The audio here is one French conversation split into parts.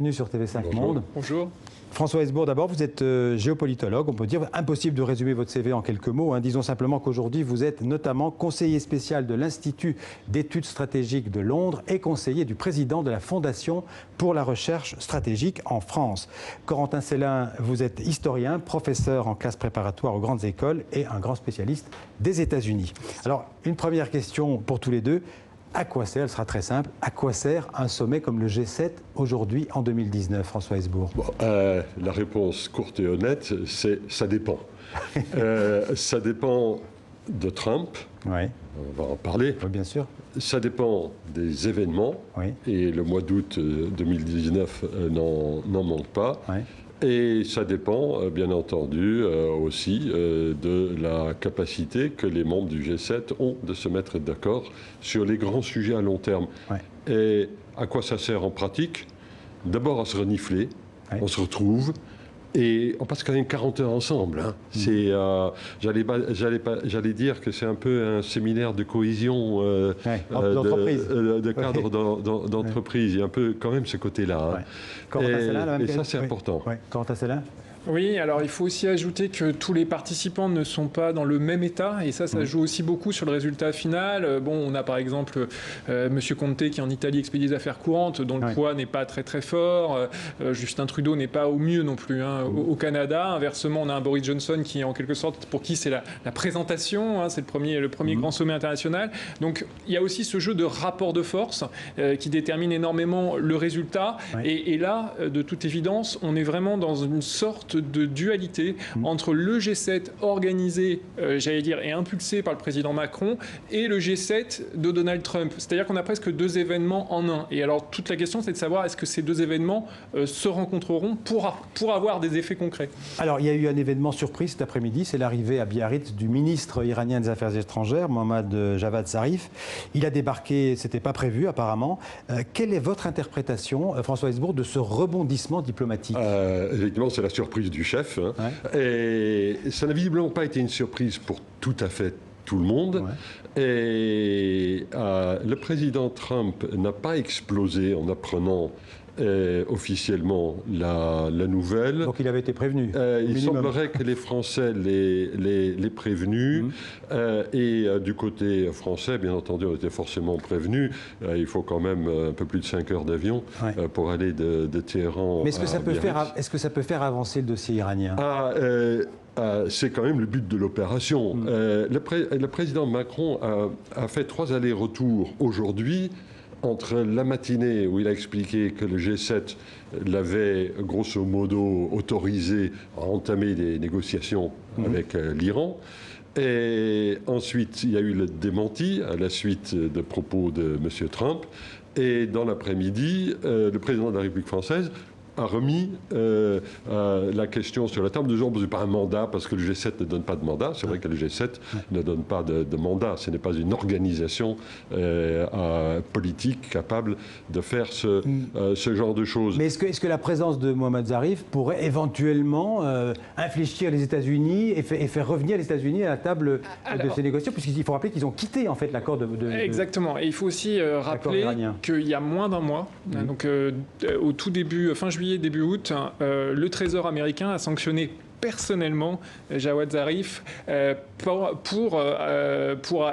Bienvenue sur TV5 Bonjour. Monde. Bonjour. François Hesbourg, d'abord, vous êtes géopolitologue. On peut dire impossible de résumer votre CV en quelques mots. Disons simplement qu'aujourd'hui, vous êtes notamment conseiller spécial de l'Institut d'études stratégiques de Londres et conseiller du président de la Fondation pour la recherche stratégique en France. Corentin Sellin, vous êtes historien, professeur en classe préparatoire aux grandes écoles et un grand spécialiste des États-Unis. Alors, une première question pour tous les deux. À quoi sert, elle sera très simple, à quoi sert un sommet comme le G7 aujourd'hui en 2019, François Hesbourg? La réponse courte et honnête, c'est ça dépend. Ça dépend de Trump, Oui. on va en parler. Oui, bien sûr. Ça dépend des événements, Oui. et le mois d'août 2019 n'en manque pas. Oui. Et ça dépend, bien entendu, aussi de la capacité que les membres du G7 ont de se mettre d'accord sur les grands sujets à long terme. Oui. Et à quoi ça sert en pratique? D'abord à se renifler, Oui. on se retrouve. Et on passe quand même 40 heures ensemble. C'est, j'allais dire que c'est un peu un séminaire de cohésion d'entreprise. de cadre d'entreprise. Il y a un peu quand même ce côté-là. Ouais. Corentin Sellin, et ça, c'est important. Oui. Corentin Sellin. Oui, alors il faut aussi ajouter que tous les participants ne sont pas dans le même état et ça joue aussi beaucoup sur le résultat final. Bon, on a par exemple Monsieur Conte qui en Italie expédie des affaires courantes, dont le poids n'est pas très très fort. Justin Trudeau n'est pas au mieux non plus au Canada. Inversement, on a un Boris Johnson qui, en quelque sorte, pour qui c'est la présentation, c'est le premier grand sommet international. Donc il y a aussi ce jeu de rapport de force qui détermine énormément le résultat. Et là, de toute évidence, on est vraiment dans une sorte de dualité entre le G7 organisé, j'allais dire, et impulsé par le président Macron et le G7 de Donald Trump. C'est-à-dire qu'on a presque deux événements en un. Et alors, toute la question, c'est de savoir est-ce que ces deux événements se rencontreront pour avoir des effets concrets. Alors, il y a eu un événement surprise cet après-midi, c'est l'arrivée à Biarritz du ministre iranien des Affaires étrangères, Mohammad Javad Zarif. Il a débarqué, c'était pas prévu apparemment. Quelle est votre interprétation, François Hesbourg, de ce rebondissement diplomatique? Effectivement, c'est la surprise du chef. Et ça n'a visiblement pas été une surprise pour tout à fait tout le monde. Et le président Trump n'a pas explosé en apprenant officiellement la nouvelle. Donc il avait été prévenu. Il semblerait que les Français les prévenus. Et du côté français, bien entendu, on était forcément prévenus. Il faut quand même un peu plus de 5 heures d'avion pour aller de Téhéran. Mais est-ce que ça peut faire avancer le dossier iranien? C'est quand même le but de l'opération. Le président Macron a fait 3 allers-retours aujourd'hui entre la matinée où il a expliqué que le G7 l'avait grosso modo autorisé à entamer des négociations avec l'Iran. Et ensuite, il y a eu le démenti à la suite de propos de M. Trump. Et dans l'après-midi, le président de la République française a remis la question sur la table. Nous n'avons pas un mandat parce que le G7 ne donne pas de mandat. C'est vrai que le G7 ne donne pas de mandat. Ce n'est pas une organisation politique capable de faire ce genre de choses. Mais est-ce que la présence de Mohammad Zarif pourrait éventuellement infléchir les États-Unis et faire revenir les États-Unis à la table de ces négociations? Puisqu'il faut rappeler qu'ils ont quitté en fait l'accord de Exactement. Et il faut aussi rappeler qu'il y a moins d'un mois, donc au tout début, fin juillet, début août, le Trésor américain a sanctionné personnellement Javad Zarif pour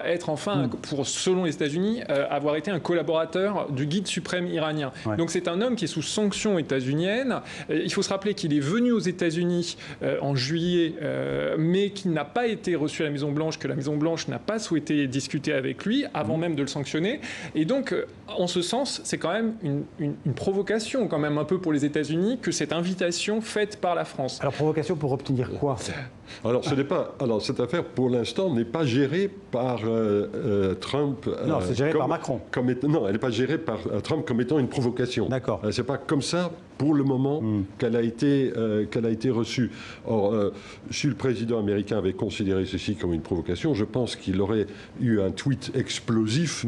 être enfin, selon les États-Unis, avoir été un collaborateur du guide suprême iranien. Donc c'est un homme qui est sous sanction états-unienne. Il faut se rappeler qu'il est venu aux États-Unis en juillet, mais qu'il n'a pas été reçu à la Maison-Blanche, que la Maison-Blanche n'a pas souhaité discuter avec lui avant même de le sanctionner. Et donc, en ce sens, c'est quand même une provocation quand même un peu pour les États-Unis que cette invitation faite par la France. Alors provocation pour obtenir quoi? Alors, cette affaire, pour l'instant, n'est pas gérée par Trump. Non, c'est géré par Macron. Non, elle n'est pas gérée par Trump comme étant une provocation. D'accord. C'est pas comme ça, pour le moment, qu'elle a été reçue. Or, si le président américain avait considéré ceci comme une provocation, je pense qu'il aurait eu un tweet explosif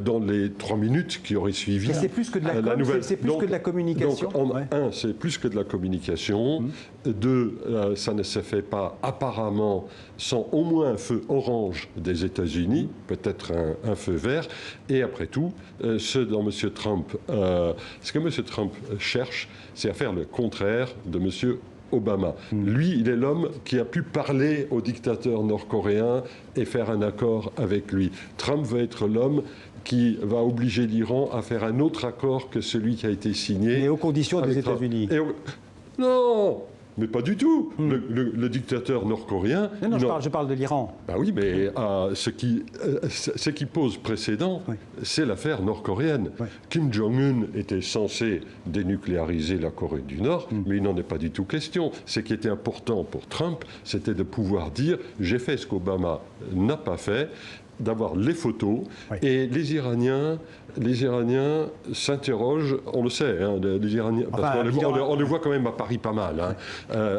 dans les 3 minutes qui auraient suivi. Mais c'est plus que de la nouvelle. C'est plus que de la communication. Donc, c'est plus que de la communication. 2, ça ne se fait pas apparemment sans au moins un feu orange des États-Unis, peut-être un feu vert. Et après tout, ce que M. Trump cherche, c'est à faire le contraire de M. Obama. Lui, il est l'homme qui a pu parler au dictateur nord-coréen et faire un accord avec lui. Trump va être l'homme qui va obliger l'Iran à faire un autre accord que celui qui a été signé. Et aux conditions des États-Unis. Non, mais pas du tout. Le dictateur nord-coréen... Non, je parle de l'Iran. Ben oui, mais ce qui pose précédent, c'est l'affaire nord-coréenne. Kim Jong-un était censé dénucléariser la Corée du Nord, mais il n'en est pas du tout question. Ce qui était important pour Trump, c'était de pouvoir dire « j'ai fait ce qu'Obama n'a pas fait », d'avoir les photos, et les Iraniens s'interrogent, on le sait, hein, les Iraniens, parce qu'on les voit quand même à Paris pas mal. Hein.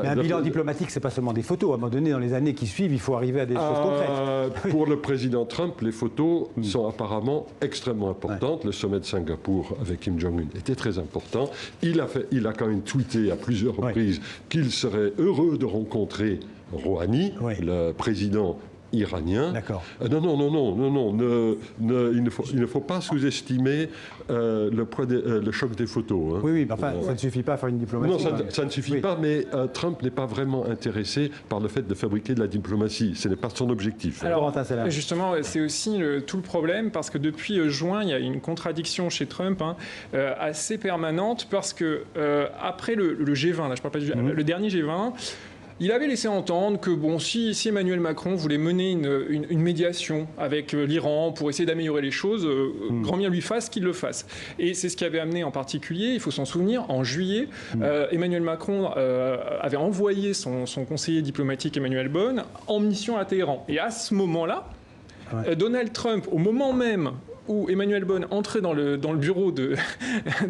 Mais un bilan diplomatique, c'est pas seulement des photos. À un moment donné, dans les années qui suivent, il faut arriver à des choses concrètes. Pour le président Trump, les photos sont apparemment extrêmement importantes. Le sommet de Singapour avec Kim Jong-un était très important. Il a quand même tweeté à plusieurs reprises qu'il serait heureux de rencontrer Rouhani, le président iranien. D'accord. Non, il ne faut pas sous-estimer le choc des photos. Hein. Oui, mais enfin, ça ne suffit pas à faire une diplomatie. Non, ça ne suffit pas, mais Trump n'est pas vraiment intéressé par le fait de fabriquer de la diplomatie. Ce n'est pas son objectif. Alors, justement, c'est aussi tout le problème, parce que depuis juin, il y a une contradiction chez Trump assez permanente, parce que après le G20, là, je parle pas du le dernier G20, il avait laissé entendre que si Emmanuel Macron voulait mener une médiation avec l'Iran pour essayer d'améliorer les choses, grand bien lui fasse qu'il le fasse. Et c'est ce qui avait amené en particulier, il faut s'en souvenir, en juillet, Emmanuel Macron avait envoyé son conseiller diplomatique Emmanuel Bonne en mission à Téhéran. Et à ce moment-là, Donald Trump, au moment même où Emmanuel Bonne entrait dans le bureau de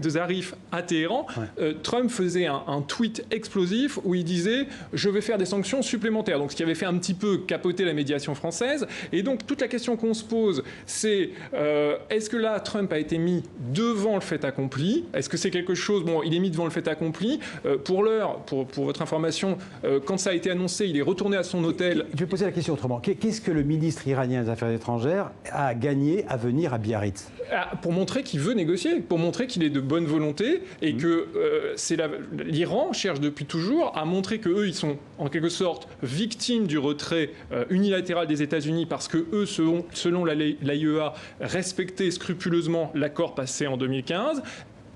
Zarif à Téhéran, Trump faisait un tweet explosif où il disait « je vais faire des sanctions supplémentaires ». Donc ce qui avait fait un petit peu capoter la médiation française. Et donc toute la question qu'on se pose, c'est est-ce que là Trump a été mis devant le fait accompli? Est-ce que c'est quelque chose... Bon, il est mis devant le fait accompli. Pour l'heure, pour votre information, quand ça a été annoncé, il est retourné à son hôtel. Je vais poser la question autrement. Qu'est-ce que le ministre iranien des Affaires étrangères a gagné à venir à Biarritz? Pour montrer qu'il veut négocier, pour montrer qu'il est de bonne volonté et que l'Iran cherche depuis toujours à montrer qu'eux, ils sont en quelque sorte victimes du retrait unilatéral des États-Unis parce que eux, selon l'AIEA, respectaient scrupuleusement l'accord passé en 2015.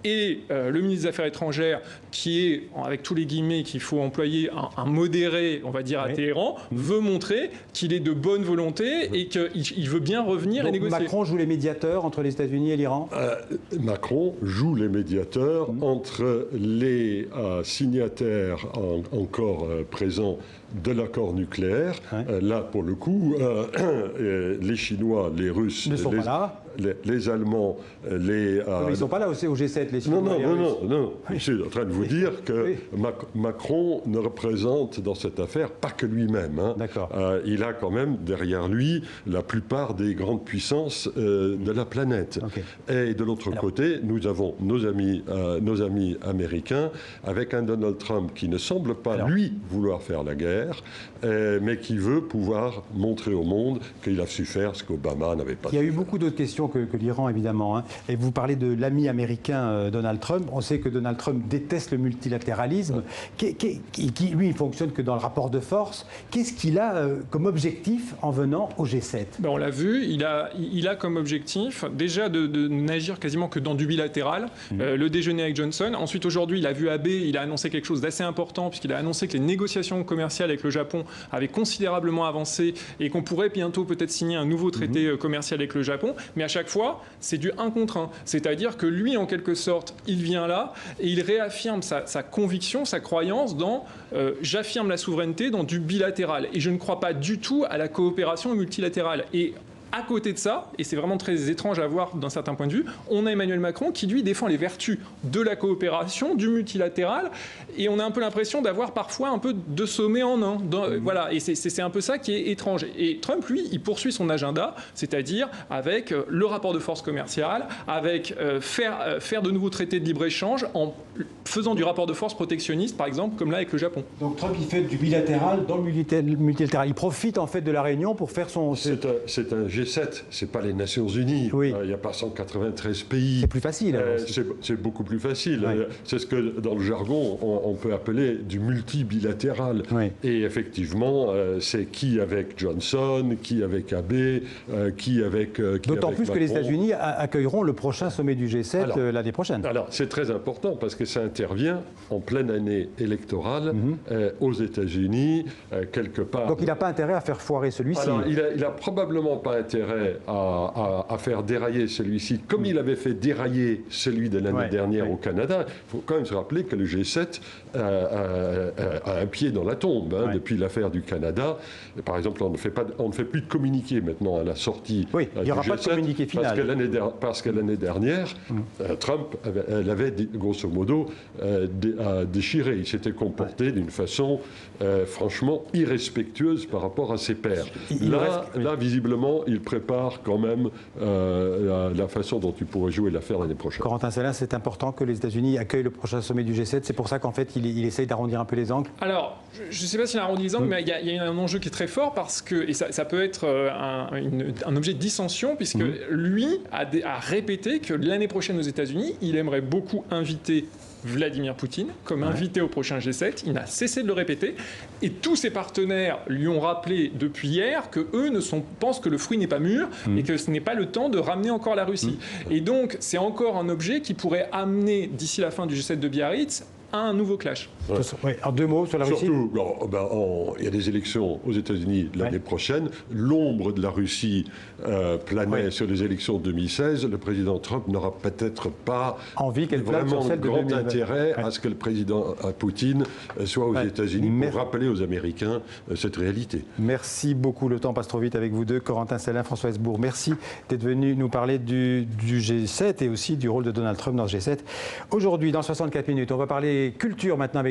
Et le ministre des Affaires étrangères, qui est, avec tous les guillemets qu'il faut employer, un modéré, on va dire, à Téhéran, veut montrer qu'il est de bonne volonté et qu'il veut bien revenir et négocier. Macron joue les médiateurs entre les États-Unis et l'Iran? Macron joue les médiateurs entre les signataires encore présents de l'accord nucléaire. Là, pour le coup, les Chinois, les Russes, les Allemands, mais ils ne sont pas là au G7, les Chinois. Non. Je suis en train de vous dire que Macron ne représente dans cette affaire pas que lui-même. Il a quand même derrière lui la plupart des grandes puissances de la planète. Et de l'autre côté, nous avons nos amis américains avec un Donald Trump qui ne semble pas, lui, vouloir faire la guerre, mais qui veut pouvoir montrer au monde qu'il a su faire ce qu'Obama n'avait pas fait. Il y a eu beaucoup d'autres questions que l'Iran, évidemment. Et vous parlez de l'ami américain Donald Trump. On sait que Donald Trump déteste le multilatéralisme, qui lui, il fonctionne que dans le rapport de force. Qu'est-ce qu'il a comme objectif en venant au G7? On l'a vu, il a comme objectif déjà de n'agir quasiment que dans du bilatéral. Le déjeuner avec Johnson. Ensuite, aujourd'hui, il a vu Abe, il a annoncé quelque chose d'assez important, puisqu'il a annoncé que les négociations commerciales avec le Japon avaient considérablement avancé et qu'on pourrait bientôt peut-être signer un nouveau traité commercial avec le Japon. Mais à chaque fois, c'est du 1 contre 1. C'est-à-dire que lui, en quelque sorte, il vient là et il réaffirme sa conviction, sa croyance dans j'affirme la souveraineté dans du bilatéral. Et je ne crois pas du tout à la coopération multilatérale. Et à côté de ça, et c'est vraiment très étrange à voir d'un certain point de vue, on a Emmanuel Macron qui, lui, défend les vertus de la coopération, du multilatéral, et on a un peu l'impression d'avoir parfois un peu deux sommets en un. Voilà, et c'est un peu ça qui est étrange. Et Trump, lui, il poursuit son agenda, c'est-à-dire avec le rapport de force commerciale, avec faire de nouveaux traités de libre-échange, en faisant du rapport de force protectionniste, par exemple, comme là avec le Japon. Donc Trump, il fait du bilatéral dans le multilatéral. Il profite en fait de la réunion pour faire son... C'est un G7, c'est pas les Nations Unies. Oui. Il n'y a pas 193 pays. C'est plus facile. alors aussi. C'est beaucoup plus facile. Oui. C'est ce que, dans le jargon, on peut appeler du multibilatéral. Oui. Et effectivement, c'est qui avec Johnson, qui avec Abe, qui avec D'autant plus que les Macron. États-Unis accueilleront le prochain sommet du G7 l'année prochaine. Alors, c'est très important parce que ça intervient en pleine année électorale aux États-Unis, quelque part. Donc il n'a pas intérêt à faire foirer celui-ci. Alors, il a probablement pas intérêt à faire dérailler celui-ci, comme il avait fait dérailler celui de l'année dernière au Canada. Il faut quand même se rappeler que le G7 a un pied dans la tombe depuis l'affaire du Canada. Par exemple, on ne fait plus de communiqué maintenant à la sortie. Oui, il n'y aura du pas de G7, communiqué final. parce que l'année dernière, Trump l'avait grosso modo déchiré. Il s'était comporté d'une façon franchement irrespectueuse par rapport à ses pairs. Là, visiblement, il prépare quand même la façon dont il pourrait jouer l'affaire l'année prochaine. Corentin Sellin, c'est important que les États-Unis accueillent le prochain sommet du G7. C'est pour ça qu'en fait, il essaye d'arrondir un peu les angles. Alors, je ne sais pas s'il arrondit les angles, mais il y a un enjeu qui est très fort parce que, et ça peut être un objet de dissension, puisque lui a répété que l'année prochaine aux États-Unis, il aimerait beaucoup inviter Vladimir Poutine comme invité au prochain G7. Il n'a cessé de le répéter. Et tous ses partenaires lui ont rappelé depuis hier qu'eux pensent que le fruit n'est pas mûr et que ce n'est pas le temps de ramener encore la Russie. Et donc, c'est encore un objet qui pourrait amener, d'ici la fin du G7 de Biarritz, un nouveau clash. Oui, en deux mots sur la Russie. Surtout, il y a des élections aux États-Unis l'année prochaine. L'ombre de la Russie planait sur les élections de 2016. Le président Trump n'aura peut-être pas envie qu'elle plane vraiment sur celle de grand 2020. intérêt à ce que le président Poutine soit aux États-Unis pour rappeler aux Américains cette réalité. Merci beaucoup. Le temps passe trop vite avec vous deux. Corentin Sellin, François Hesbourg, merci d'être venu nous parler du G7 et aussi du rôle de Donald Trump dans ce G7. Aujourd'hui, dans 64 minutes, on va parler culture maintenant avec